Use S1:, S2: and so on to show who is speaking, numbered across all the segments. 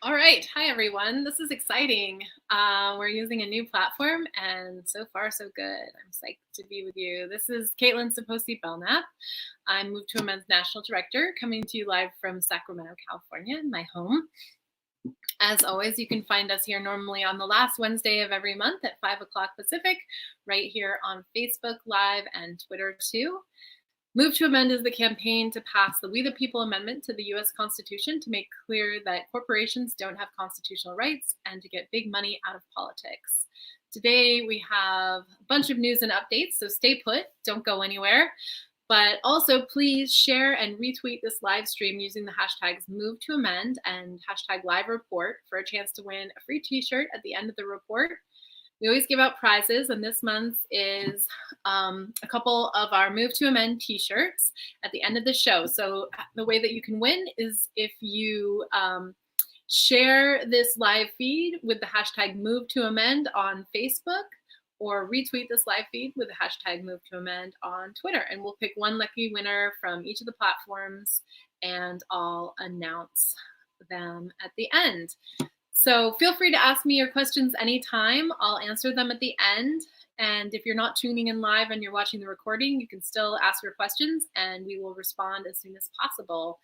S1: All right. Hi, everyone. This is exciting. We're using a new platform, and so far, so good. I'm psyched to be with you. This is Caitlin Saposi Belknap. I'm Move to Amend's National Director, coming to you live from Sacramento, California, my home. As always, you can find us here normally on the last Wednesday of every month at 5 o'clock Pacific, right here on Facebook Live and Twitter, too. Move to Amend is the campaign to pass the We the People Amendment to the U.S. Constitution to make clear that corporations don't have constitutional rights and to get big money out of politics. Today, we have a bunch of news and updates, so stay put, don't go anywhere. But also, please share and retweet this live stream using the hashtags Move to Amend and hashtag Live Report for a chance to win a free t-shirt at the end of the report. We always give out prizes, and this month is a couple of our Move to Amend t-shirts at the end of the show. So the way that you can win is if you share this live feed with the hashtag Move to Amend on Facebook, or retweet this live feed with the hashtag Move to Amend on Twitter. And we'll pick one lucky winner from each of the platforms, and I'll announce them at the end. So feel free to ask me your questions anytime. I'll answer them at the end. And if you're not tuning in live and you're watching the recording, you can still ask your questions and we will respond as soon as possible.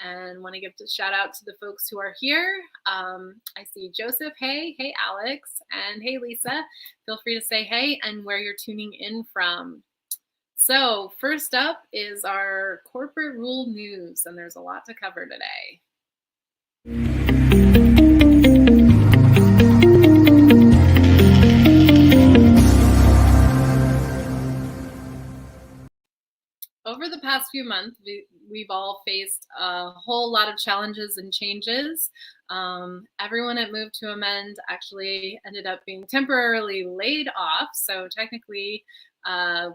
S1: And want to give a shout out to the folks who are here. I see Joseph, hey Alex, and hey Lisa. Feel free to say hey and where you're tuning in from. So first up is our corporate rule news, and there's a lot to cover today. Over the past few months, we've all faced a whole lot of challenges and changes. Everyone at Move to Amend actually ended up being temporarily laid off. So technically,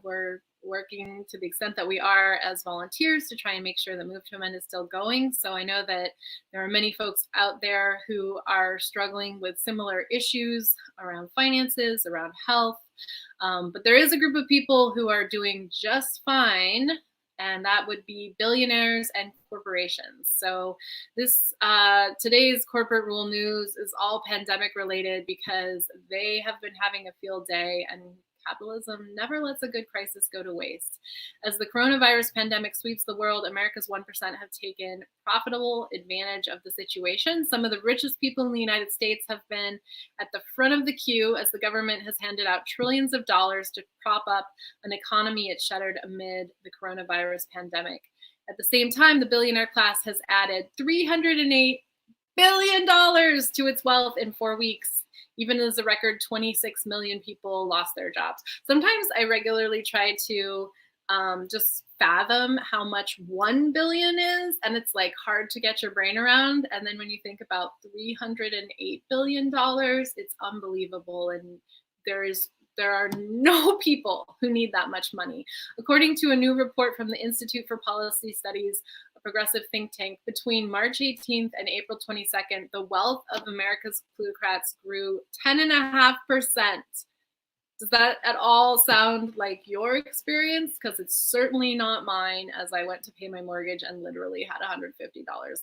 S1: we're working to the extent that we are as volunteers to try and make sure that Move to Amend is still going. So I know that there are many folks out there who are struggling with similar issues around finances, around health. But there is a group of people who are doing just fine, and that would be billionaires and corporations. So this today's corporate rule news is all pandemic related because they have been having a field day, and capitalism never lets a good crisis go to waste. As the coronavirus pandemic sweeps the world, America's 1% have taken profitable advantage of the situation. Some of the richest people in the United States have been at the front of the queue as the government has handed out trillions of dollars to prop up an economy it shuttered amid the coronavirus pandemic. At the same time, the billionaire class has added $308 billion to its wealth in 4 weeks. Even as a record 26 million people lost their jobs. Sometimes I regularly try to just fathom how much 1 billion is, and it's like hard to get your brain around. And then when you think about $308 billion, it's unbelievable. And there are no people who need that much money. According to a new report from the Institute for Policy Studies, a progressive think tank, between March 18th and April 22nd, the wealth of America's plutocrats grew 10.5%. Does that at all sound like your experience? Because it's certainly not mine, as I went to pay my mortgage and literally had $150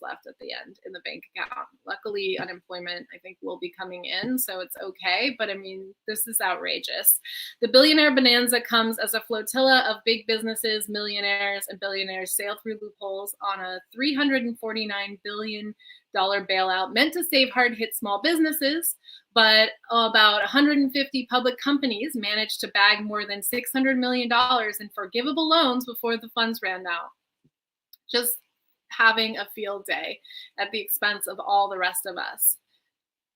S1: left at the end in the bank account. Luckily, unemployment, I think, will be coming in, so it's okay. But I mean, this is outrageous. The billionaire bonanza comes as a flotilla of big businesses, millionaires, and billionaires sail through loopholes on a $349 billion bailout meant to save hard-hit small businesses. But about 150 public companies managed to bag more than $600 million in forgivable loans before the funds ran out. Just having a field day at the expense of all the rest of us.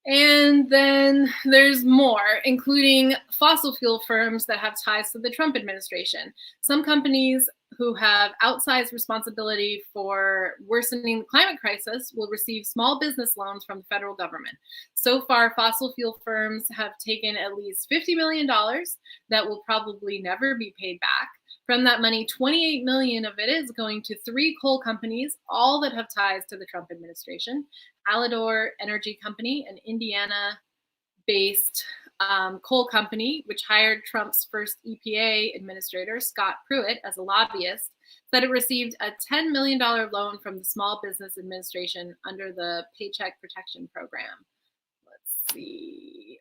S1: And then there's more, including fossil fuel firms that have ties to the Trump administration. Some companies who have outsized responsibility for worsening the climate crisis will receive small business loans from the federal government. So far, fossil fuel firms have taken at least $50 million that will probably never be paid back. From that money, 28 million of it is going to 3 coal companies, all that have ties to the Trump administration. Hallador Energy Company, an Indiana-based coal company, which hired Trump's first EPA administrator, Scott Pruitt, as a lobbyist, said it received a $10 million loan from the Small Business Administration under the Paycheck Protection Program. Let's see.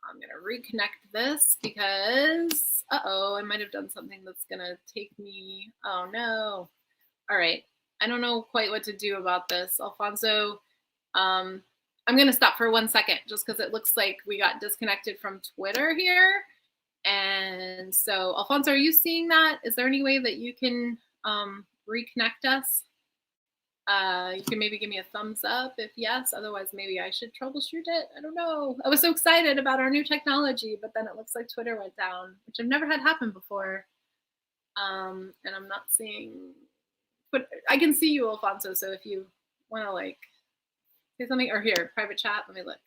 S1: I'm going to reconnect this because, I might have done something that's going to take me. Oh, no. All right. I don't know quite what to do about this. Alfonso, I'm going to stop for 1 second just because it looks like we got disconnected from Twitter here. And so, Alfonso, are you seeing that? Is there any way that you can reconnect us? You can maybe give me a thumbs up if yes. Otherwise, maybe I should troubleshoot it. I don't know. I was so excited about our new technology, but then it looks like Twitter went down, which I've never had happen before. And I'm not seeing, but I can see you, Alfonso. So if you want to like say something, or here, private chat, let me look.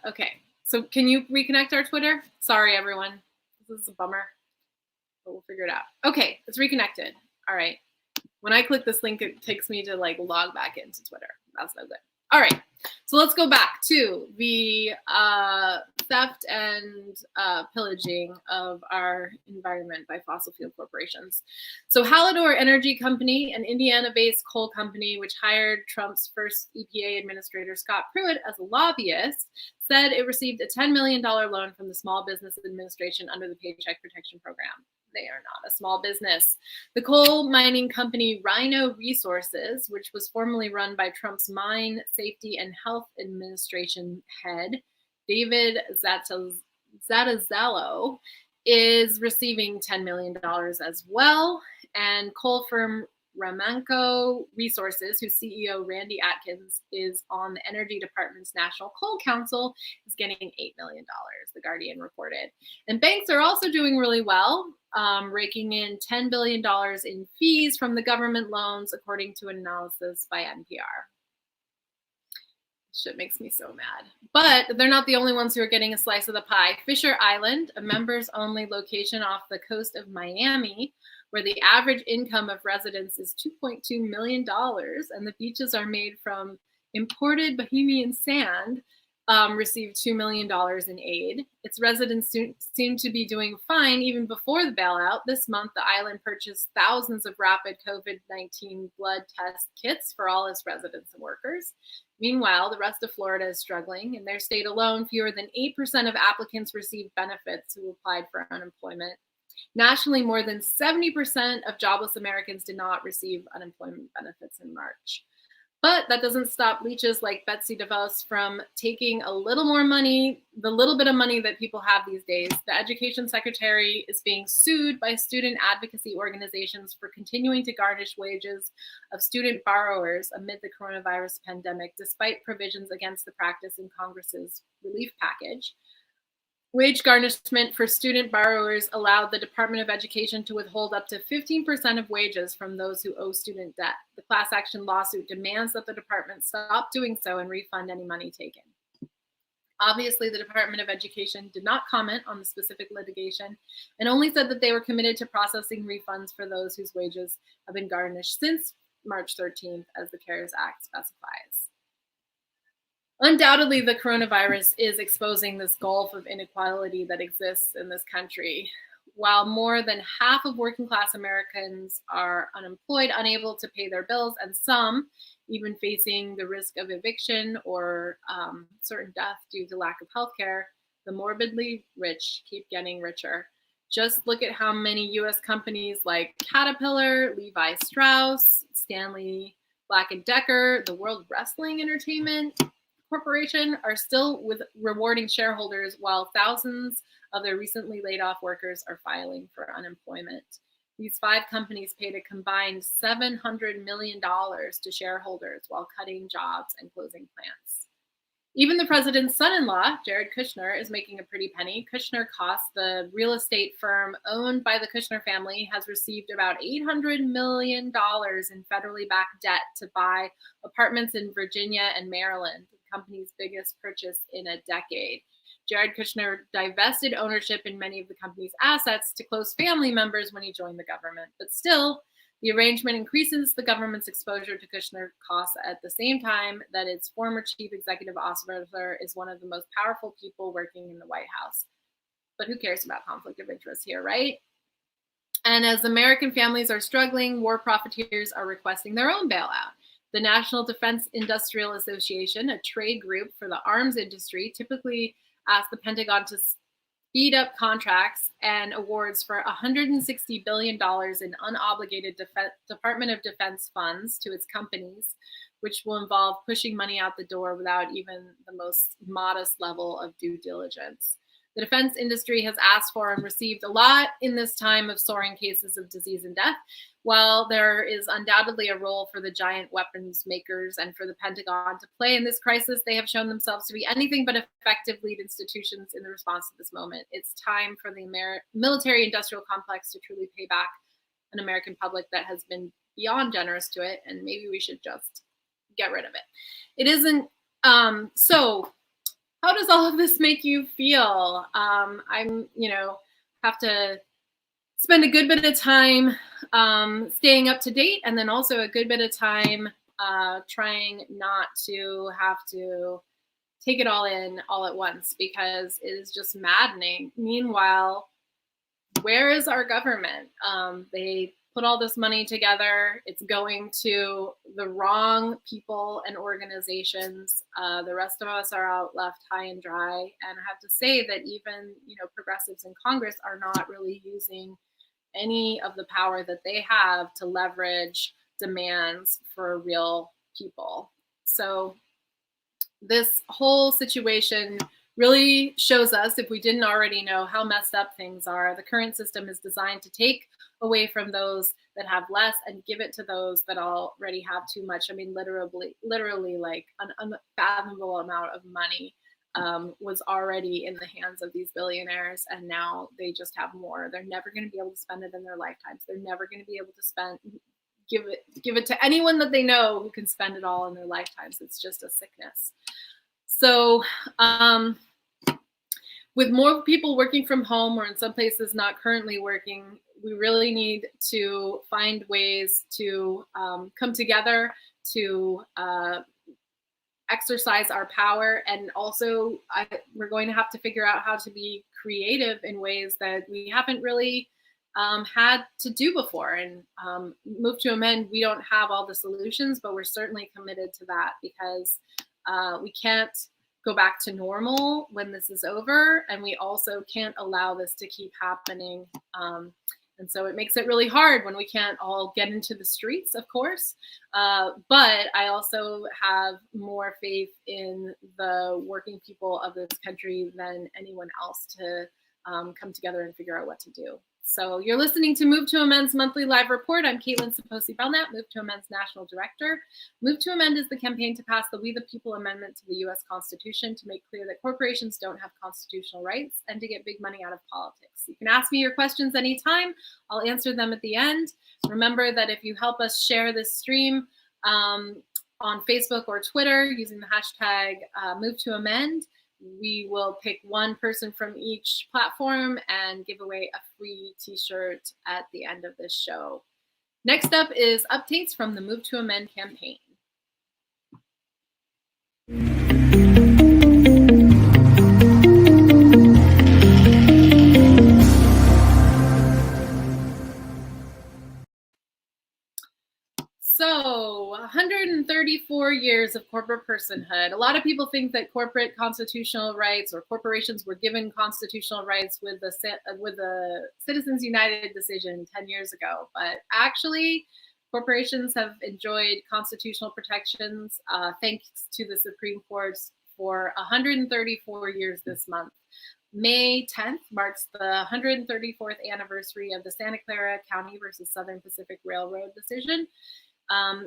S1: Okay. So can you reconnect our Twitter? Sorry, everyone. This is a bummer, but we'll figure it out. Okay, it's reconnected. All right. When I click this link, it takes me to like log back into Twitter. That's no good. All right. So let's go back to the theft and pillaging of our environment by fossil fuel corporations. So Hallador Energy Company, an Indiana-based coal company which hired Trump's first EPA administrator, Scott Pruitt, as a lobbyist, said it received a $10 million loan from the Small Business Administration under the Paycheck Protection Program. They are not a small business. The coal mining company Rhino Resources, which was formerly run by Trump's Mine Safety and Health Administration head, David Zatazalo, is receiving $10 million as well. And coal firm Ramanco Resources, whose CEO Randy Atkins is on the Energy Department's National Coal Council, is getting $8 million, The Guardian reported. And banks are also doing really well, raking in $10 billion in fees from the government loans, according to an analysis by NPR. Shit makes me so mad. But they're not the only ones who are getting a slice of the pie. Fisher Island, a members-only location off the coast of Miami, where the average income of residents is $2.2 million, and the beaches are made from imported Bahamian sand, received $2 million in aid. Its residents seem to be doing fine even before the bailout. This month, the island purchased thousands of rapid COVID-19 blood test kits for all its residents and workers. Meanwhile, the rest of Florida is struggling. In their state alone, fewer than 8% of applicants received benefits who applied for unemployment. Nationally, more than 70% of jobless Americans did not receive unemployment benefits in March. But that doesn't stop leeches like Betsy DeVos from taking a little more money, the little bit of money that people have these days. The education secretary is being sued by student advocacy organizations for continuing to garnish wages of student borrowers amid the coronavirus pandemic, despite provisions against the practice in Congress's relief package. Wage garnishment for student borrowers allowed the Department of Education to withhold up to 15% of wages from those who owe student debt. The class action lawsuit demands that the department stop doing so and refund any money taken. Obviously, the Department of Education did not comment on the specific litigation and only said that they were committed to processing refunds for those whose wages have been garnished since March 13th, as the CARES Act specifies. Undoubtedly, the coronavirus is exposing this gulf of inequality that exists in this country. While more than half of working class Americans are unemployed, unable to pay their bills, and some even facing the risk of eviction or certain death due to lack of health care, the morbidly rich keep getting richer. Just look at how many U.S. companies like Caterpillar, Levi Strauss, Stanley Black & Decker, the World Wrestling Entertainment Corporation are still rewarding shareholders, while thousands of their recently laid off workers are filing for unemployment. These 5 companies paid a combined $700 million to shareholders while cutting jobs and closing plants. Even the president's son-in-law, Jared Kushner, is making a pretty penny. Kushner Costs, the real estate firm owned by the Kushner family, has received about $800 million in federally backed debt to buy apartments in Virginia and Maryland, the company's biggest purchase in a decade. Jared Kushner divested ownership in many of the company's assets to close family members when he joined the government. But still, The arrangement increases the government's exposure to Kushner costs at the same time that its former chief executive officer is one of the most powerful people working in the White House. But who cares about conflict of interest here, right? And as American families are struggling, war profiteers are requesting their own bailout. The National Defense Industrial Association, a trade group for the arms industry, typically asks the Pentagon to speed up contracts and awards for $160 billion in unobligated Department of Defense funds to its companies, which will involve pushing money out the door without even the most modest level of due diligence. The defense industry has asked for and received a lot in this time of soaring cases of disease and death. While there is undoubtedly a role for the giant weapons makers and for the Pentagon to play in this crisis, they have shown themselves to be anything but effective lead institutions in the response to this moment. It's time for the military-industrial complex to truly pay back an American public that has been beyond generous to it, and maybe we should just get rid of it. It isn't so. How does all of this make you feel? Have to spend a good bit of time staying up to date, and then also a good bit of time trying not to have to take it all in all at once, because it is just maddening. Meanwhile, where is our government? They put all this money together. It's going to the wrong people and organizations. The rest of us are out left high and dry. And I have to say that even, progressives in Congress are not really using any of the power that they have to leverage demands for real people. So this whole situation really shows us, if we didn't already know, how messed up things are. The current system is designed to take away from those that have less and give it to those that already have too much. I mean, literally like an unfathomable amount of money was already in the hands of these billionaires, and now they just have more. They're never going to be able to spend it in their lifetimes. They're never going to be able to give it to anyone that they know who can spend it all in their lifetimes. It's just a sickness. So with more people working from home, or in some places not currently working, we really need to find ways to come together to exercise our power. And also we're going to have to figure out how to be creative in ways that we haven't really had to do before. And Move to Amend, we don't have all the solutions, but we're certainly committed to that, because we can't go back to normal when this is over, and we also can't allow this to keep happening. And so it makes it really hard when we can't all get into the streets, of course. But I also have more faith in the working people of this country than anyone else to come together and figure out what to do. So you're listening to Move to Amend's monthly live report. I'm Caitlin Saposi-Belknap, Move to Amend's National Director. Move to Amend is the campaign to pass the We the People Amendment to the U.S. Constitution to make clear that corporations don't have constitutional rights and to get big money out of politics. You can ask me your questions anytime. I'll answer them at the end. Remember that if you help us share this stream on Facebook or Twitter using the hashtag Move to Amend, we will pick one person from each platform and give away a free t-shirt at the end of this show. Next up is updates from the Move to Amend campaign. So 134 years of corporate personhood. A lot of people think that corporate constitutional rights, or corporations, were given constitutional rights with the Citizens United decision 10 years ago. But actually, corporations have enjoyed constitutional protections thanks to the Supreme Court for 134 years this month. May 10th marks the 134th anniversary of the Santa Clara County versus Southern Pacific Railroad decision.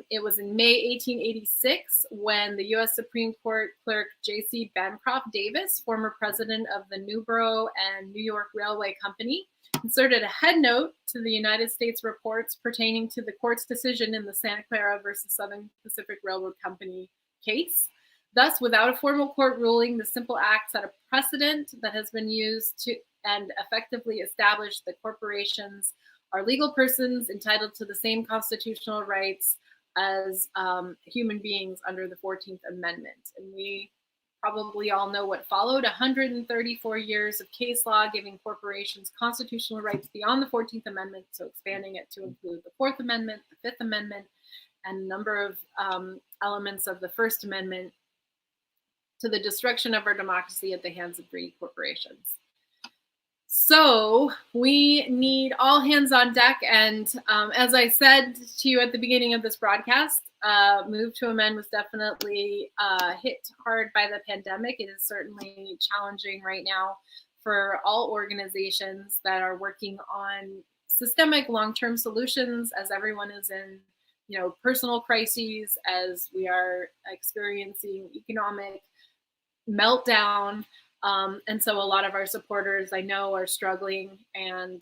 S1: It was in May 1886 when the U.S. Supreme Court clerk J.C. Bancroft Davis, former president of the Newborough and New York Railway Company, inserted a headnote to the United States reports pertaining to the court's decision in the Santa Clara versus Southern Pacific Railroad Company case. Thus, without a formal court ruling, the simple act set a precedent that has been used to and effectively established that corporations are legal persons entitled to the same constitutional rights as human beings under the 14th Amendment. And we probably all know what followed: 134 years of case law giving corporations constitutional rights beyond the 14th Amendment, so expanding it to include the 4th Amendment, the 5th Amendment, and a number of elements of the First Amendment, to the destruction of our democracy at the hands of greedy corporations. So we need all hands on deck. And as I said to you at the beginning of this broadcast, Move to Amend was definitely hit hard by the pandemic. It is certainly challenging right now for all organizations that are working on systemic long-term solutions, as everyone is in, personal crises, as we are experiencing economic meltdown. And so a lot of our supporters, I know, are struggling, and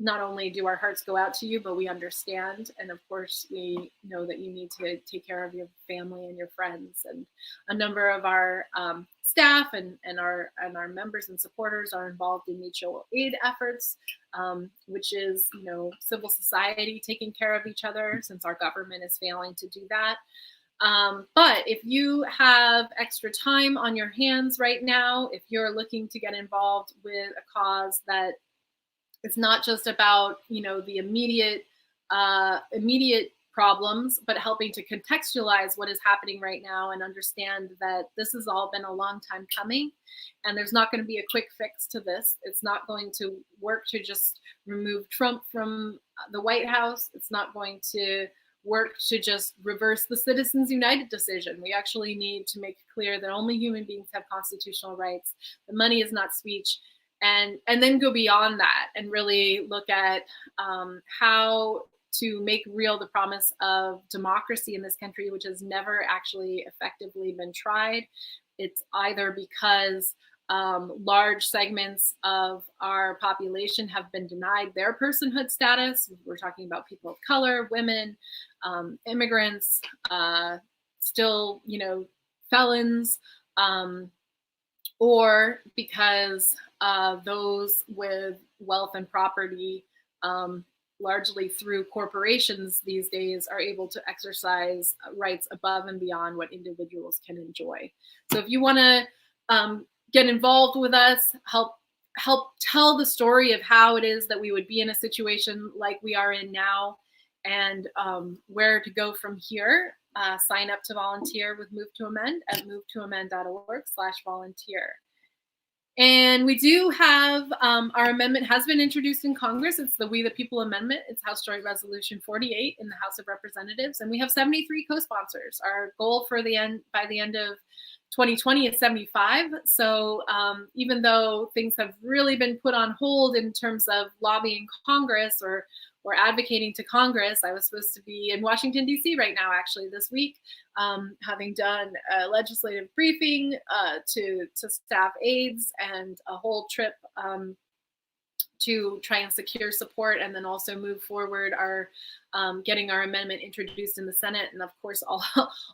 S1: not only do our hearts go out to you, but we understand. And of course, we know that you need to take care of your family and your friends. And a number of our staff and our members and supporters are involved in mutual aid efforts, which is, civil society taking care of each other, since our government is failing to do that. But if you have extra time on your hands right now, if you're looking to get involved with a cause that is not just about, the immediate problems, but helping to contextualize what is happening right now and understand that this has all been a long time coming, and there's not going to be a quick fix to this. It's not going to work to just remove Trump from the White House. It's not going to work to just reverse the Citizens United decision. We actually need to make it clear that only human beings have constitutional rights. The money is not speech. And then go beyond that and really look at how to make real the promise of democracy in this country, which has never actually effectively been tried. It's either because large segments of our population have been denied their personhood status. We're talking about people of color, women, immigrants, still, felons, or because those with wealth and property, largely through corporations these days, are able to exercise rights above and beyond what individuals can enjoy. So if you want to get involved with us, help tell the story of how it is that we would be in a situation like we are in now, and where to go from here, sign up to volunteer with Move to Amend at movetoamend.org/volunteer. And we do have, our amendment has been introduced in Congress. It's the We the People Amendment. It's House Joint Resolution 48 in the House of Representatives. And we have 73 co-sponsors. Our goal by the end of 2020 is 75. So even though things have really been put on hold in terms of lobbying Congress or advocating to Congress, I was supposed to be in Washington, D.C. right now, actually, this week, having done a legislative briefing to staff aides and a whole trip to try and secure support, and then also move forward our getting our amendment introduced in the Senate. And of course,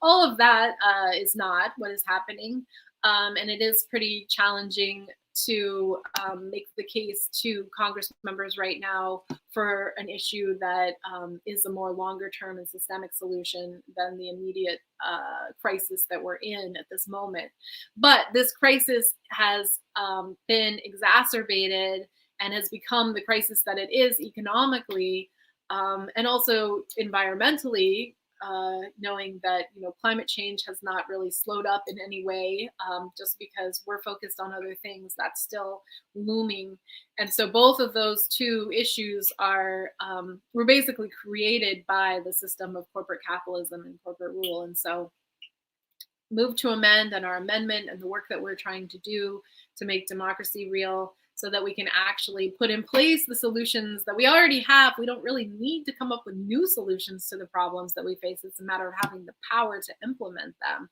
S1: all of that is not what is happening. And it is pretty challenging to make the case to Congress members right now for an issue that is a more longer term and systemic solution than the immediate crisis that we're in at this moment. But this crisis has been exacerbated and has become the crisis that it is economically, and also environmentally, knowing that climate change has not really slowed up in any way, just because we're focused on other things that's still looming. And so both of those two issues were basically created by the system of corporate capitalism and corporate rule. And so Move to Amend and our amendment and the work that we're trying to do to make democracy real, so that we can actually put in place the solutions that we already have. We don't really need to come up with new solutions to the problems that we face. It's a matter of having the power to implement them.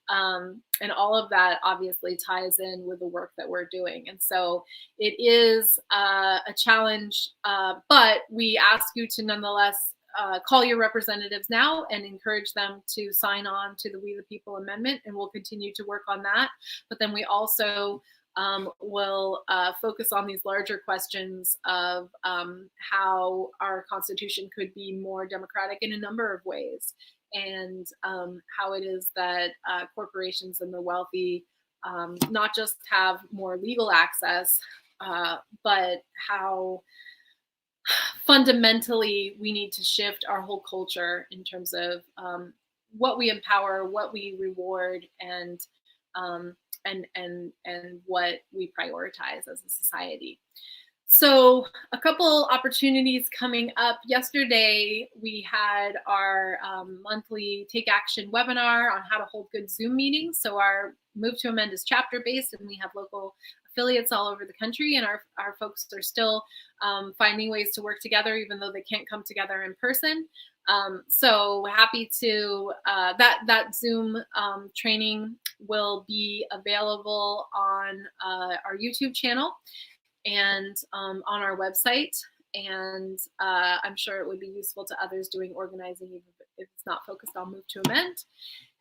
S1: And all of that obviously ties in with the work that we're doing. And so it is a challenge, but we ask you to nonetheless call your representatives now and encourage them to sign on to the We the People Amendment, and we'll continue to work on that. But then we also will focus on these larger questions of how our Constitution could be more democratic in a number of ways, and how it is that corporations and the wealthy not just have more legal access, but how fundamentally we need to shift our whole culture in terms of what we empower, what we reward, and what we prioritize as a society. So a couple opportunities coming up. Yesterday, we had our monthly Take Action webinar on how to hold good Zoom meetings. So our Move to Amend is chapter based, and we have local affiliates all over the country, and our folks are still finding ways to work together, even though they can't come together in person. So happy to that Zoom training will be available on our YouTube channel and on our website. And I'm sure it would be useful to others doing organizing, even if it's not focused on Move to Amend.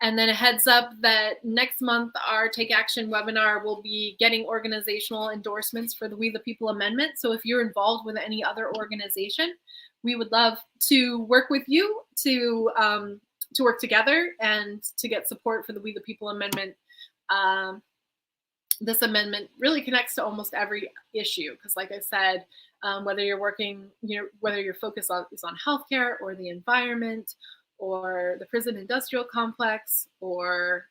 S1: And then a heads up that next month, our Take Action webinar will be getting organizational endorsements for the We the People Amendment. So if you're involved with any other organization, we would love to work with you to work together and to get support for the We the People Amendment. This amendment really connects to almost every issue, because like I said, whether you're working, whether your focus is on healthcare or the environment or the prison industrial complex or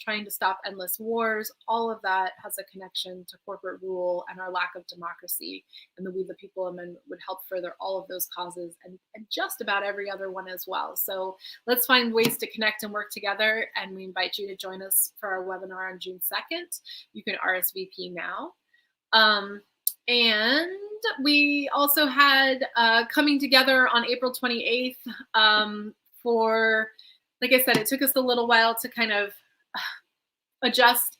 S1: trying to stop endless wars, all of that has a connection to corporate rule and our lack of democracy. And the We the People Amendment would help further all of those causes and just about every other one as well. So let's find ways to connect and work together. And we invite you to join us for our webinar on June 2nd. You can RSVP now. And we also had coming together on April 28th for, like I said, it took us a little while to kind of adjust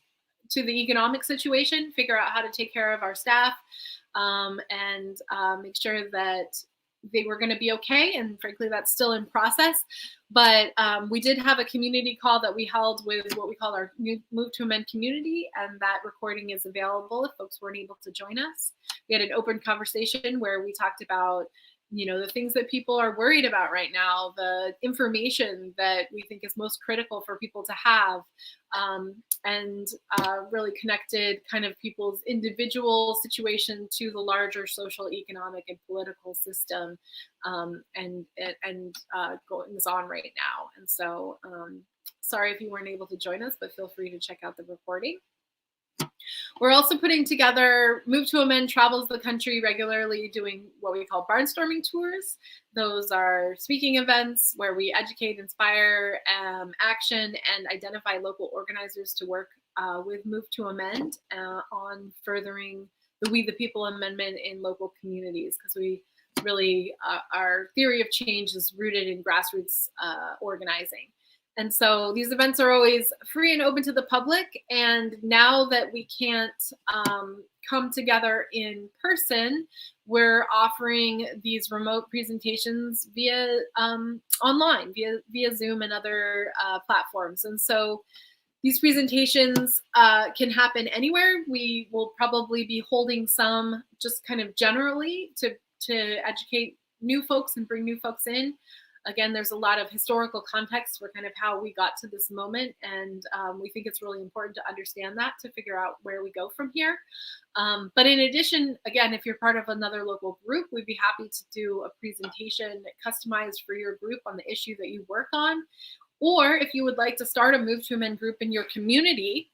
S1: to the economic situation, figure out how to take care of our staff, and make sure that they were going to be okay. And frankly, that's still in process. But we did have a community call that we held with what we call our new Move to Amend community, and that recording is available if folks weren't able to join us. We had an open conversation where we talked about the things that people are worried about right now, the information that we think is most critical for people to have, and really connected kind of people's individual situation to the larger social, economic, and political system, and goings on right now. And so sorry if you weren't able to join us, but feel free to check out the recording. We're also putting together, Move to Amend travels the country regularly doing what we call barnstorming tours. Those are speaking events where we educate, inspire, action, and identify local organizers to work with Move to Amend on furthering the We the People Amendment in local communities, because we really, our theory of change is rooted in grassroots organizing. And so these events are always free and open to the public. And now that we can't come together in person, we're offering these remote presentations via online, via Zoom and other platforms. And so these presentations can happen anywhere. We will probably be holding some just kind of generally to educate new folks and bring new folks in. Again, there's a lot of historical context for kind of how we got to this moment, and we think it's really important to understand that to figure out where we go from here. But in addition, again, if you're part of another local group, we'd be happy to do a presentation customized for your group on the issue that you work on. Or if you would like to start a Move to Amend group in your community,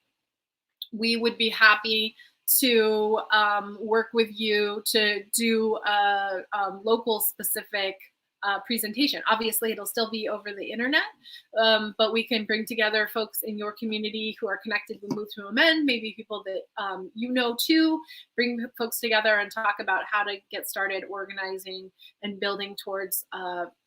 S1: we would be happy to work with you to do a local specific presentation. Obviously, it'll still be over the internet, but we can bring together folks in your community who are connected with Move to Amend, maybe people that too, bring folks together and talk about how to get started organizing and building towards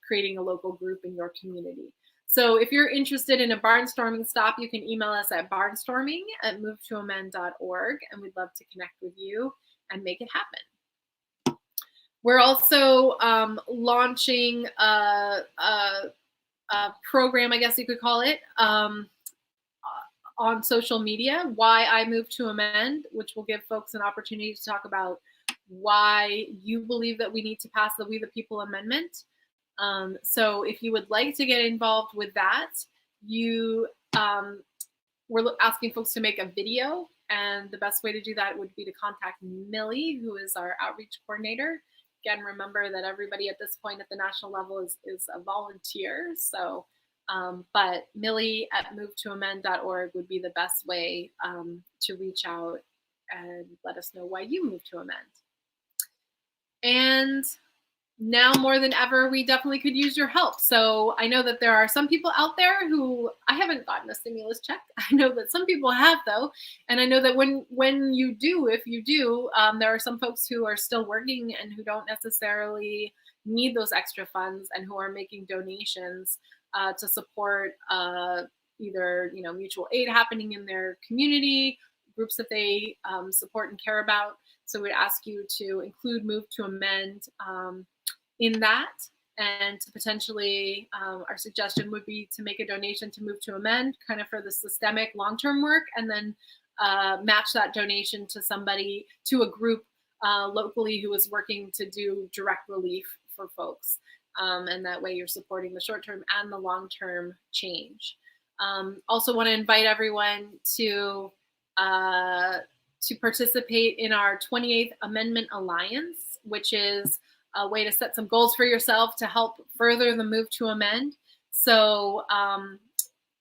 S1: creating a local group in your community. So if you're interested in a barnstorming stop, you can email us at barnstorming@movetoamend.org, and we'd love to connect with you and make it happen. We're also launching a program, I guess you could call it, on social media, Why I Moved to Amend, which will give folks an opportunity to talk about why you believe that we need to pass the We the People Amendment. So if you would like to get involved with that, we're asking folks to make a video, and the best way to do that would be to contact Millie, who is our outreach coordinator. Again, remember that everybody at this point at the national level is a volunteer. So, but Millie at movetoamend.org would be the best way to reach out and let us know why you moved to amend. And now more than ever, we definitely could use your help. So I know that there are some people out there who, I haven't gotten a stimulus check. I know that some people have, though. And I know that when you do, if you do, there are some folks who are still working and who don't necessarily need those extra funds and who are making donations to support either mutual aid happening in their community, groups that they support and care about. So we'd ask you to include Move to Amend in that, and to potentially, our suggestion would be to make a donation to Move to Amend, kind of for the systemic long-term work, and then match that donation to somebody, to a group locally who is working to do direct relief for folks. And that way you're supporting the short-term and the long-term change. Also want to invite everyone to participate in our 28th Amendment Alliance, which is a way to set some goals for yourself to help further the move to amend. So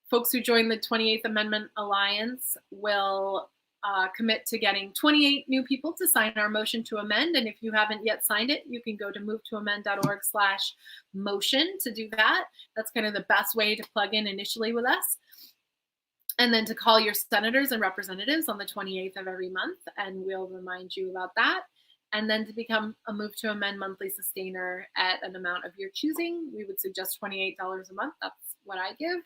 S1: folks who join the 28th Amendment Alliance will commit to getting 28 new people to sign our motion to amend. And if you haven't yet signed it, you can go to movetoamend.org/motion to do that. That's kind of the best way to plug in initially with us. And then to call your senators and representatives on the 28th of every month, and we'll remind you about that. And then to become a Move to Amend monthly sustainer at an amount of your choosing. We would suggest $28 a month. That's what I give.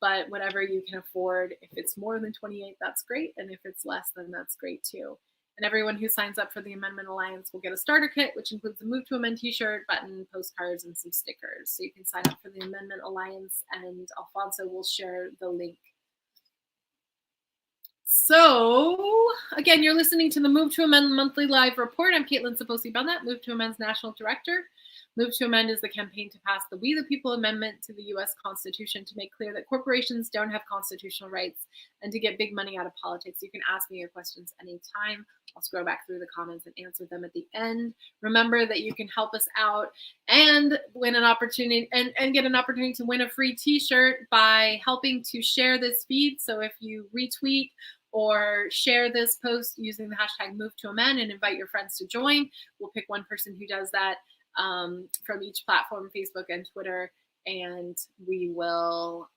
S1: But whatever you can afford, if it's more than 28, that's great. And if it's less, then that's great too. And everyone who signs up for the Amendment Alliance will get a starter kit, which includes a Move to Amend t-shirt, button, postcards, and some stickers. So you can sign up for the Amendment Alliance, and Alfonso will share the link. So, again, you're listening to the Move to Amend Monthly Live Report. I'm Caitlin Saposi-Belknap, Move to Amend's National Director. Move to Amend is the campaign to pass the We the People Amendment to the U.S. Constitution to make clear that corporations don't have constitutional rights and to get big money out of politics. You can ask me your questions anytime. I'll scroll back through the comments and answer them at the end. Remember that you can help us out and win an opportunity and get an opportunity to win a free t-shirt by helping to share this feed. So if you retweet or share this post using the hashtag Move to Amend and invite your friends to join, we'll pick one person who does that from each platform, Facebook and Twitter, and we will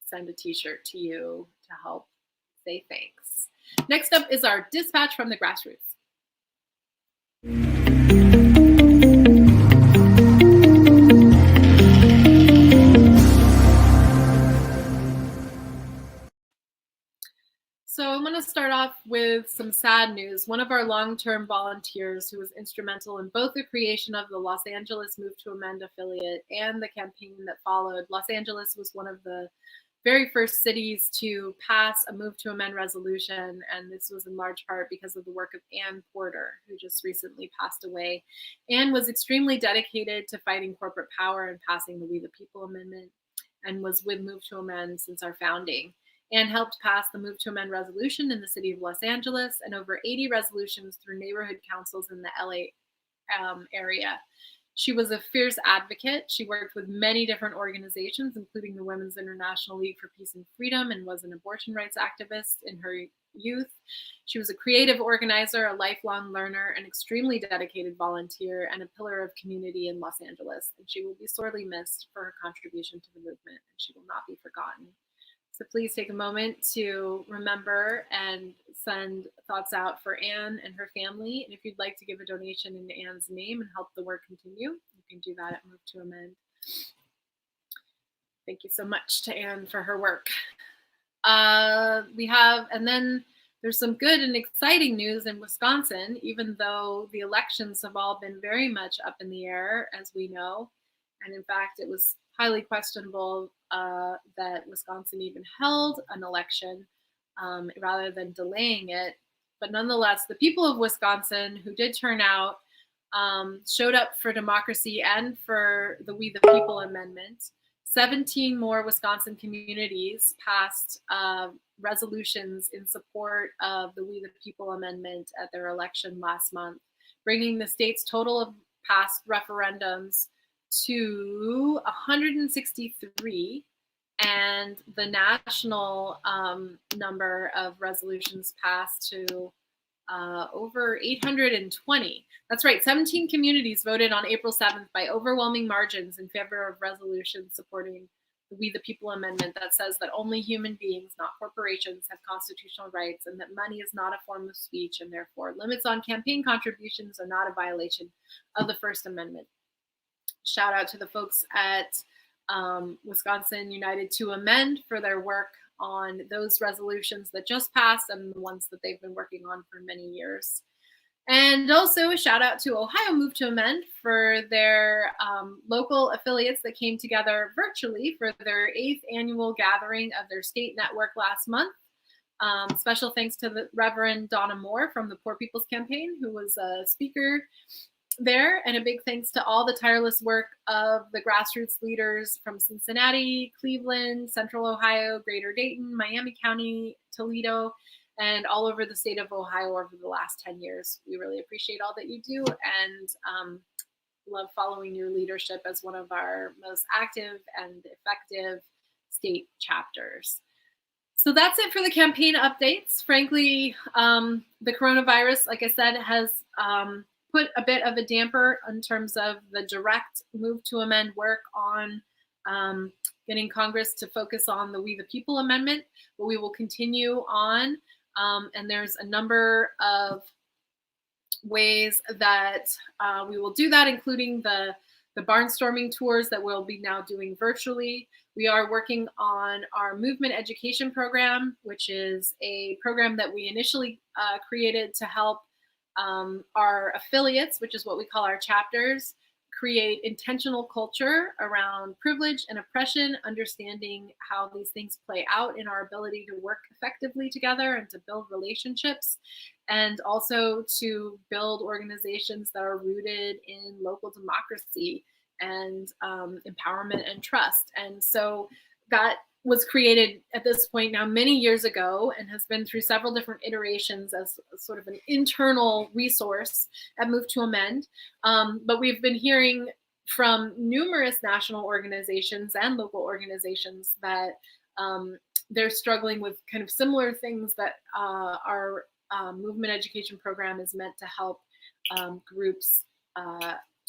S1: send a t-shirt to you to help say thanks. Next up is our dispatch from the Grassroots. So I'm going to start off with some sad news. One of our long-term volunteers who was instrumental in both the creation of the Los Angeles Move to Amend affiliate and the campaign that followed. Los Angeles was one of the very first cities to pass a Move to Amend resolution, and this was in large part because of the work of Ann Porter, who just recently passed away. Ann was extremely dedicated to fighting corporate power and passing the We the People Amendment, and was with Move to Amend since our founding. Ann helped pass the Move to Amend resolution in the city of Los Angeles and over 80 resolutions through neighborhood councils in the LA area. She was a fierce advocate. She worked with many different organizations, including the Women's International League for Peace and Freedom, and was an abortion rights activist in her youth. She was a creative organizer, a lifelong learner, an extremely dedicated volunteer, and a pillar of community in Los Angeles. And she will be sorely missed for her contribution to the movement, and she will not be forgotten. So please take a moment to remember and send thoughts out for Ann and her family. And if you'd like to give a donation in Ann's name and help the work continue, you can do that at Move to Amend. Thank you so much to Ann for her work. And then there's some good and exciting news in Wisconsin, even though the elections have all been very much up in the air, as we know. And in fact, it was highly questionable that Wisconsin even held an election rather than delaying it. But nonetheless, the people of Wisconsin who did turn out showed up for democracy and for the We the People Amendment. 17 more Wisconsin communities passed resolutions in support of the We the People Amendment at their election last month, bringing the state's total of past referendums to 163, and the national number of resolutions passed to over 820. That's right, 17 communities voted on April 7th by overwhelming margins in favor of resolutions supporting the We the People Amendment that says that only human beings, not corporations, have constitutional rights, and that money is not a form of speech, and therefore limits on campaign contributions are not a violation of the First Amendment. Shout out to the folks at Wisconsin United to Amend for their work on those resolutions that just passed and the ones that they've been working on for many years. And also a shout out to Ohio Move to Amend for their local affiliates that came together virtually for their 8th annual gathering of their state network last month. Special thanks to the Reverend Donna Moore from the Poor People's Campaign, who was a speaker there, and a big thanks to all the tireless work of the grassroots leaders from Cincinnati, Cleveland, Central Ohio, Greater Dayton, Miami County, Toledo, and all over the state of Ohio over the last 10 years. We really appreciate all that you do, and love following your leadership as one of our most active and effective state chapters. So that's it for the campaign updates. Frankly, the coronavirus, like I said, has put a bit of a damper in terms of the direct Move to Amend work on getting Congress to focus on the We the People Amendment, but we will continue on. And there's a number of ways that we will do that, including the barnstorming tours that we'll be now doing virtually. We are working on our movement education program, which is a program that we initially created to help our affiliates, which is what we call our chapters, create intentional culture around privilege and oppression, understanding how these things play out in our ability to work effectively together and to build relationships, and also to build organizations that are rooted in local democracy and empowerment and trust. And so that was created at this point now many years ago and has been through several different iterations as sort of an internal resource at Move to Amend. But we've been hearing from numerous national organizations and local organizations that they're struggling with kind of similar things that our movement education program is meant to help groups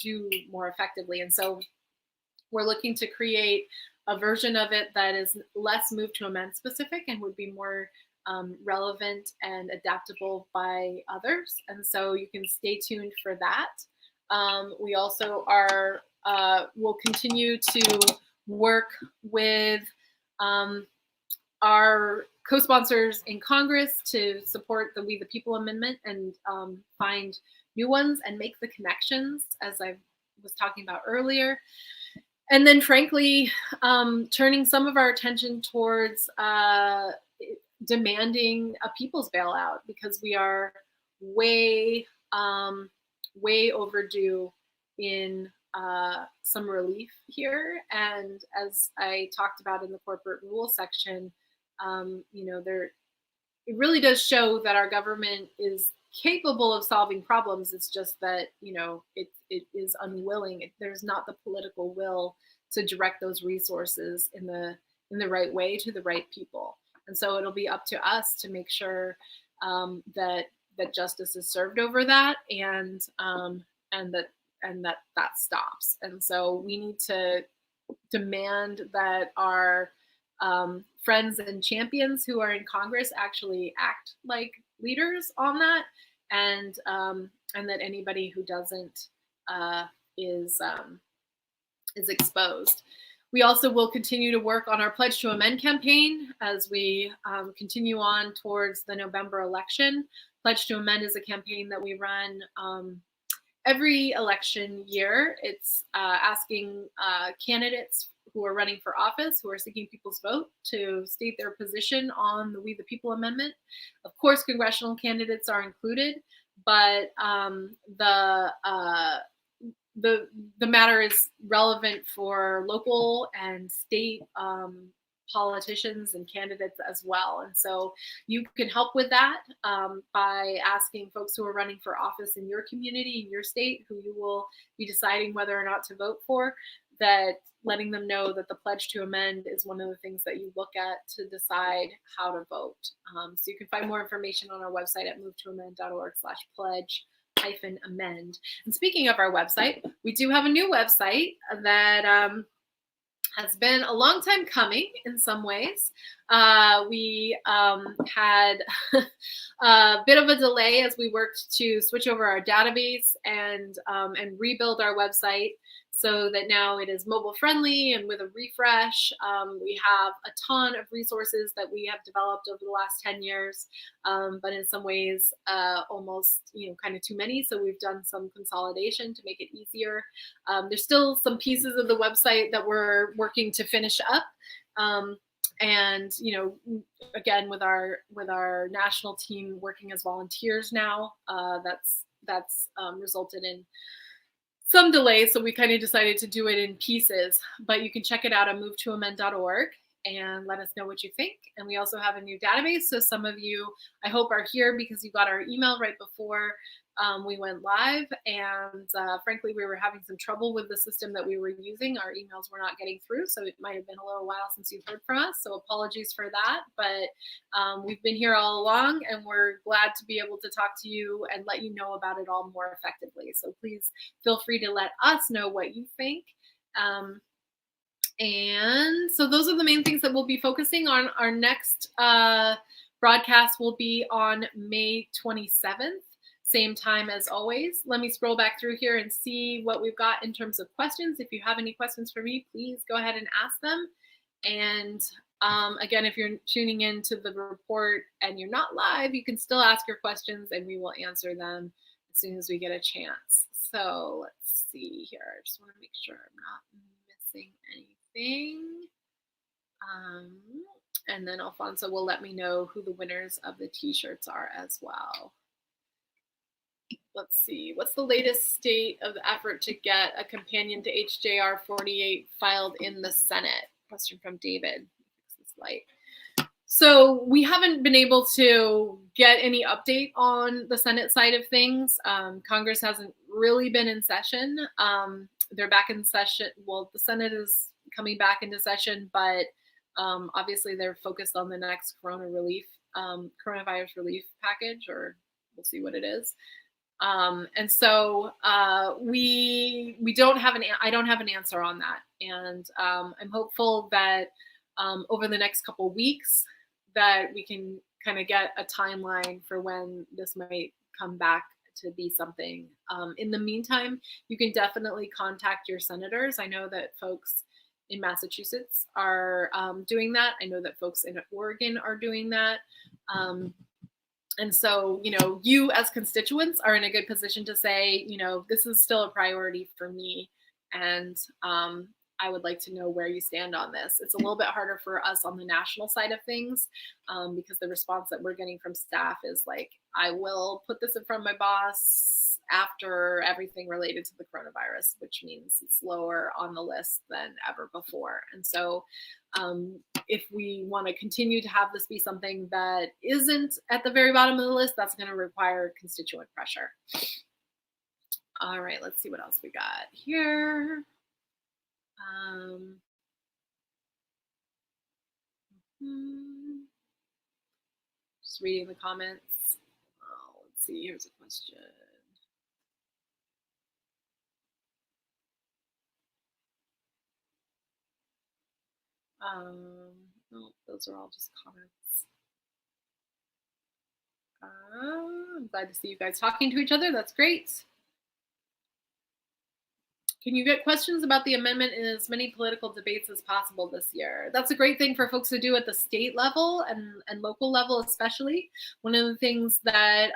S1: do more effectively. And so we're looking to create a version of it that is less Move to Amend specific and would be more relevant and adaptable by others. And so you can stay tuned for that. We also are will continue to work with our co-sponsors in Congress to support the We the People Amendment and find new ones and make the connections, as I was talking about earlier. And then, frankly, turning some of our attention towards demanding a people's bailout, because we are way overdue in some relief here. And as I talked about in the corporate rule section, it really does show that our government is capable of solving problems. It's just that, it is unwilling. There's not the political will to direct those resources in the right way to the right people. And so it'll be up to us to make sure that justice is served over that and that stops. And so we need to demand that our friends and champions who are in Congress actually act like leaders on that, and that anybody who doesn't is exposed. We also will continue to work on our Pledge to Amend campaign as we continue on towards the November election. Pledge to Amend is a campaign that we run every election year. It's asking candidates who are running for office, who are seeking people's vote to state their position on the We the People Amendment. Of course, congressional candidates are included, but the matter is relevant for local and state politicians and candidates as well. And so you can help with that by asking folks who are running for office in your community, in your state, who you will be deciding whether or not to vote for, that letting them know that the pledge to amend is one of the things that you look at to decide how to vote. So you can find more information on our website at movetoamend.org/pledge-amend. And speaking of our website, we do have a new website that has been a long time coming in some ways. We had a bit of a delay as we worked to switch over our database and rebuild our website so that now it is mobile friendly, and with a refresh, we have a ton of resources that we have developed over the last 10 years, but in some ways almost kind of too many. So we've done some consolidation to make it easier. There's still some pieces of the website that we're working to finish up. And again, with our national team working as volunteers now, that's resulted in some delay, so we kind of decided to do it in pieces. But you can check it out at movetoamend.org and let us know what you think. And we also have a new database, so some of you, I hope, are here because you got our email right before we went live. And frankly, we were having some trouble with the system that we were using. Our emails were not getting through, so it might have been a little while since you've heard from us. So apologies for that. But we've been here all along, and we're glad to be able to talk to you and let you know about it all more effectively. So please feel free to let us know what you think. And so those are the main things that we'll be focusing on. Our next broadcast will be on May 27th. Same time as always. Let me scroll back through here and see what we've got in terms of questions. If you have any questions for me, please go ahead and ask them. And again, if you're tuning into the report and you're not live, you can still ask your questions and we will answer them as soon as we get a chance. So let's see here. I just want to make sure I'm not missing anything. And then Alfonso will let me know who the winners of the t-shirts are as well. Let's see, what's the latest state of the effort to get a companion to HJR 48 filed in the Senate? Question from David. Fix this light. So we haven't been able to get any update on the Senate side of things. Congress hasn't really been in session. They're back in session. Well, the Senate is coming back into session, but obviously they're focused on the next coronavirus relief package, or we'll see what it is. And so we don't have I don't have an answer on that. And I'm hopeful that over the next couple weeks that we can kind of get a timeline for when this might come back to be something. In the meantime, you can definitely contact your senators. I know that folks in Massachusetts are doing that. I know that folks in Oregon are doing that. And so, you as constituents are in a good position to say, this is still a priority for me. And I would like to know where you stand on this. It's a little bit harder for us on the national side of things because the response that we're getting from staff is like, I will put this in front of my boss after everything related to the coronavirus, which means it's lower on the list than ever before. And so if we want to continue to have this be something that isn't at the very bottom of the list, that's going to require constituent pressure. All right, let's see what else we got here. Just reading the comments. Oh, let's see, here's a question. No, those are all just comments. I'm glad to see you guys talking to each other. That's great. Can you get questions about the amendment in as many political debates as possible this year? That's a great thing for folks to do at the state level and local level especially. One of the things that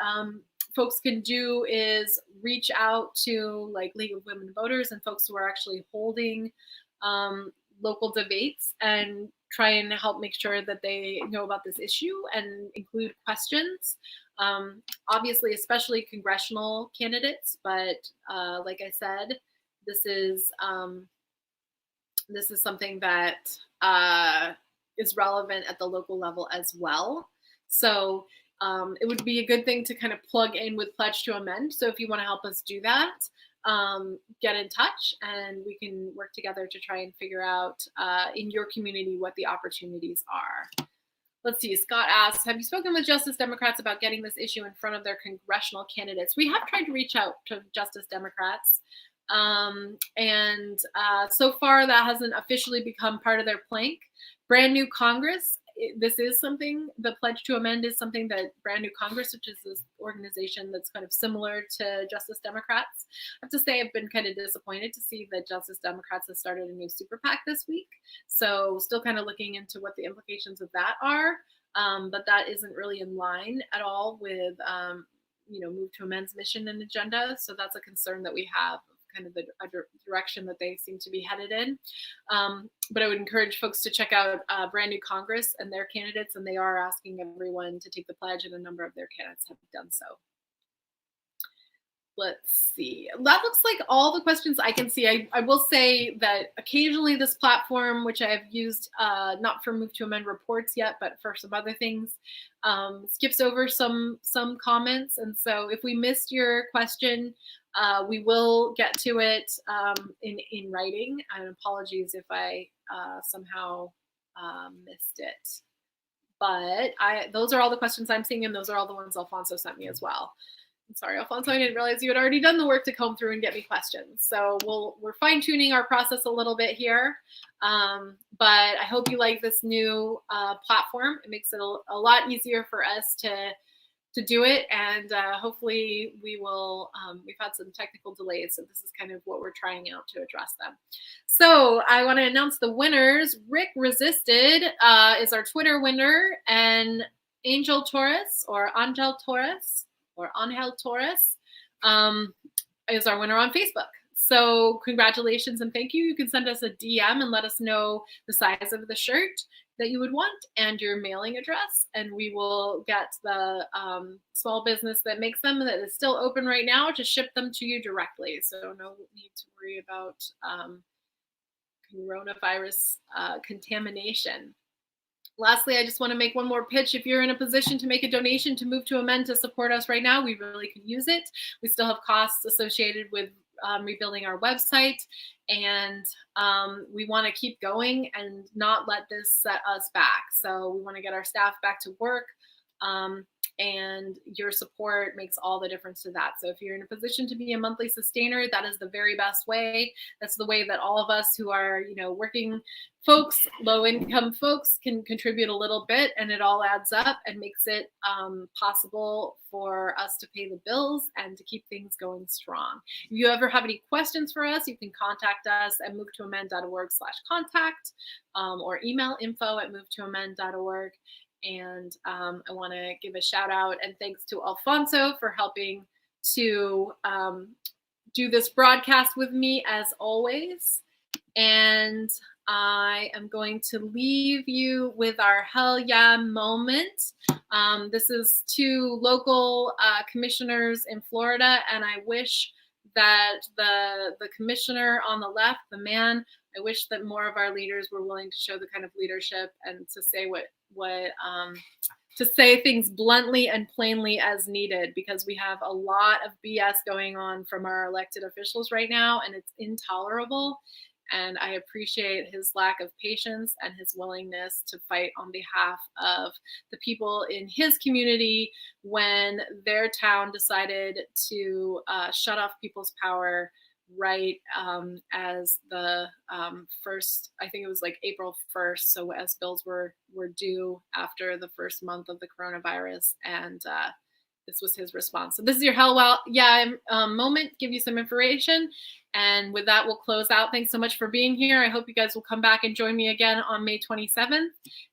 S1: folks can do is reach out to like League of Women Voters and folks who are actually holding local debates and try and help make sure that they know about this issue and include questions. Obviously, especially congressional candidates, but like I said, this is something that is relevant at the local level as well. So it would be a good thing to kind of plug in with Pledge to Amend. So if you want to help us do that, get in touch and we can work together to try and figure out in your community what the opportunities are. Let's see, Scott asks, have you spoken with Justice Democrats about getting this issue in front of their congressional candidates? We have tried to reach out to Justice Democrats. So far that hasn't officially become part of their plank. Brand New Congress, this is something, the Pledge to Amend is something that Brand New Congress, which is this organization that's kind of similar to Justice Democrats. I have to say I've been kind of disappointed to see that Justice Democrats has started a new super PAC this week. So still kind of looking into what the implications of that are. But that isn't really in line at all with, Move to Amend's mission and agenda. So that's a concern that we have, kind of the direction that they seem to be headed in. But I would encourage folks to check out Brand New Congress and their candidates, and they are asking everyone to take the pledge, and a number of their candidates have done so. Let's see. That looks like all the questions I can see. I will say that occasionally this platform, which I've used not for Move to Amend reports yet, but for some other things, skips over some comments. And so if we missed your question, we will get to it in writing. And apologies if I somehow missed it. But those are all the questions I'm seeing, and those are all the ones Alfonso sent me as well. I'm sorry, Alfonso, I didn't realize you had already done the work to comb through and get me questions. So we're fine-tuning our process a little bit here. But I hope you like this new platform. It makes it a lot easier for us to do it, and hopefully we will, we've had some technical delays, so this is kind of what we're trying out to address them. So I want to announce the winners. Rick Resisted is our Twitter winner, and Angel Torres or Angel Torres is our winner on Facebook. So congratulations and thank you. You can send us a DM and let us know the size of the shirt that you would want and your mailing address, and we will get the small business that makes them, that is still open right now, to ship them to you directly. So no need to worry about coronavirus contamination. Lastly, I just want to make one more pitch. If you're in a position to make a donation to Move to Amend to support us right now, we really could use it. We still have costs associated with rebuilding our website, and we want to keep going and not let this set us back. So we want to get our staff back to work, and your support makes all the difference to that. So if you're in a position to be a monthly sustainer, that is the very best way. That's the way that all of us who are, working folks, low-income folks, can contribute a little bit, and it all adds up and makes it possible for us to pay the bills and to keep things going strong. If you ever have any questions for us, you can contact us at movetoamend.org/contact or email info@movetoamend.org. And I want to give a shout out and thanks to Alfonso for helping to do this broadcast with me as always. And I am going to leave you with our hell yeah moment. This is two local commissioners in Florida, and I wish that the commissioner on the left, the man, I wish that more of our leaders were willing to show the kind of leadership and to say to say things bluntly and plainly as needed, because we have a lot of BS going on from our elected officials right now, and it's intolerable. And I appreciate his lack of patience and his willingness to fight on behalf of the people in his community when their town decided to shut off people's power right as the first, I think it was like April 1st. So as bills were due after the first month of the coronavirus, and this was his response. So this is your hell yeah moment, give you some information. And with that, we'll close out. Thanks so much for being here. I hope you guys will come back and join me again on May 27th.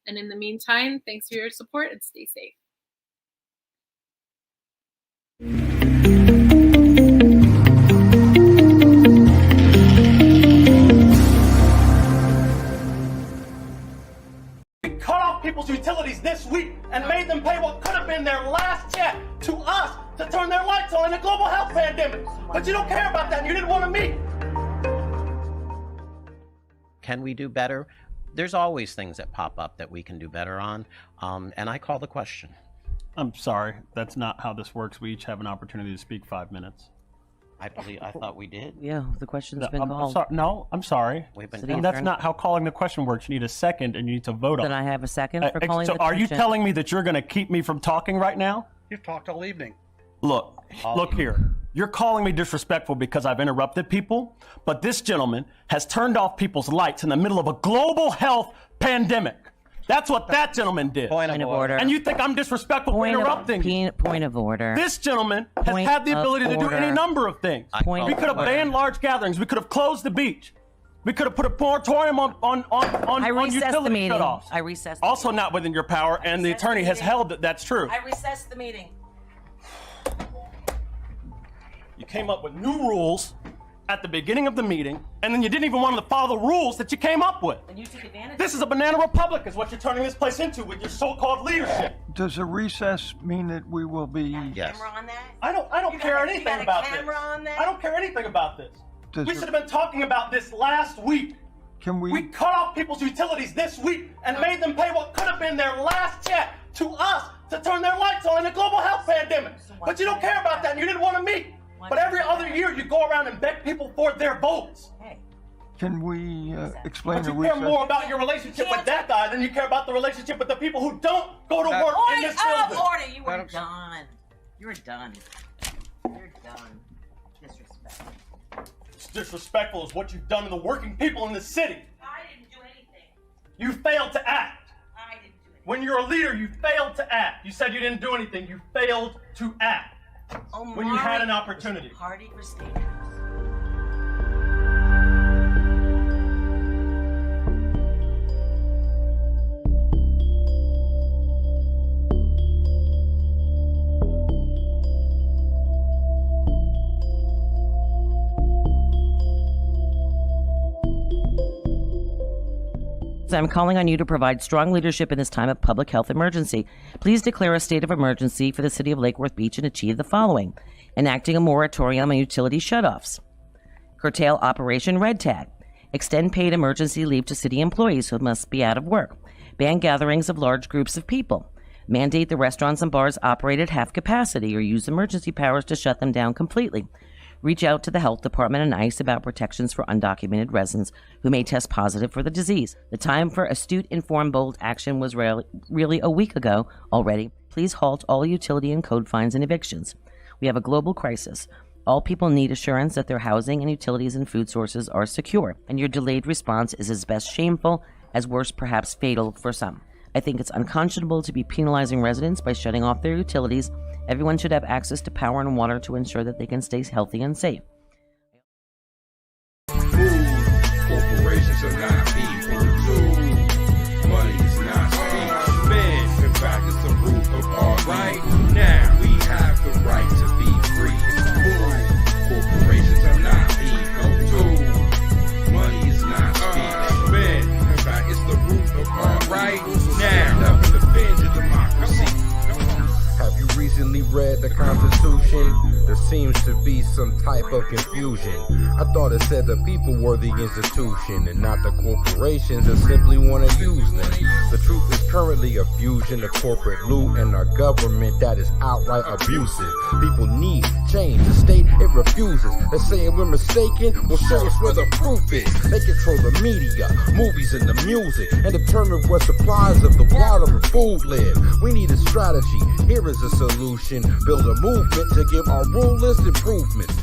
S1: And in the meantime, thanks for your support and stay safe.
S2: off people's utilities this week and made them pay what could have been their last check to us to turn their lights on in a global health pandemic. But you don't care about that and you didn't want to meet.
S3: Can we do better? There's always things that pop up that we can do better on, and I call the question.
S4: I'm sorry, that's not how this works. We each have an opportunity to speak 5 minutes.
S3: I thought we did.
S5: Yeah, the question's been called.
S4: I'm sorry. And that's not how calling the question works. You need a second and you need to vote on it.
S5: Then I have a second for calling the question.
S4: So are you telling me that you're going to keep me from talking right now?
S2: You've talked all evening.
S4: Look here. You're calling me disrespectful because I've interrupted people, but this gentleman has turned off people's lights in the middle of a global health pandemic. That's what that gentleman did.
S5: Point of order.
S4: And you think I'm disrespectful for interrupting?
S5: Point of order.
S4: This gentleman has had the ability to do any number of things. We could have banned large gatherings. We could have closed the beach. We could have put a moratorium on utility shutoffs.
S5: I recessed.
S4: Also not within your power, and the attorney has held that that's true.
S5: I recessed the meeting.
S4: You came up with new rules at the beginning of the meeting, and then you didn't even want to follow the rules that you came up with.
S5: And you took advantage.
S4: This is a banana republic is what you're turning this place into with your so-called leadership.
S6: Does a recess mean that we will be...
S3: Yes.
S5: Camera on that?
S4: I don't care anything about this.
S5: On that?
S4: I don't care anything about this. We should have been talking about this last week.
S6: Can we...
S4: We cut off people's utilities this week and made them pay what could have been their last check to us to turn their lights on in a global health pandemic. But you don't care about that and you didn't want to meet. But every other year you go around and beg people for their votes.
S6: Can we explain
S4: But
S6: the
S4: you
S6: recess?
S4: care more about your relationship with that guy than you care about the relationship with the people who don't go to work in this building.
S5: Order! You were done. You're done. You're done. Disrespectful.
S4: It's disrespectful is what you've done to the working people in this city.
S5: I didn't do anything.
S4: You failed to act.
S5: I didn't do anything.
S4: When you're a leader, you failed to act. You said you didn't do anything. You failed to act. When you had an opportunity.
S5: Party for state. I'm calling on you to provide strong leadership in this time of public health emergency. Please declare a state of emergency for the city of Lake Worth Beach and achieve the following: enacting a moratorium on utility shutoffs, curtail Operation Red Tag, extend paid emergency leave to city employees who must be out of work, ban gatherings of large groups of people, mandate the restaurants and bars operate at half capacity or use emergency powers to shut them down completely. Reach out to the health department and ICE about protections for undocumented residents who may test positive for the disease. The time for astute, informed, bold action was really a week ago already. Please halt all utility and code fines and evictions. We have a global crisis. All people need assurance that their housing and utilities and food sources are secure, and your delayed response is as best shameful as worse, perhaps fatal for some. I think it's unconscionable to be penalizing residents by shutting off their utilities. Everyone should have access to power and water to ensure that they can stay healthy and safe.
S7: Corporations are not people, too. Money is not speech. Man, in fact, it's the root of all right. Now, we have the right to be free. Corporations are not people, too. Money is not speech. Man, in fact, it's the root of all right. Now, never defend your democracy.
S8: Have you recently read the Constitution? There seems to be some type of confusion. I thought it said the people were the institution and not the corporations that simply want to use them. The truth is currently a fusion of corporate loot and our government that is outright abusive. People need change. The state, it refuses. They're saying we're mistaken. Well, show us where the proof is. They control the media, movies, and the music, and determine where supplies of the water and food live. We need a strategy. Here is a solution. Build a movement to give our rulers improvements.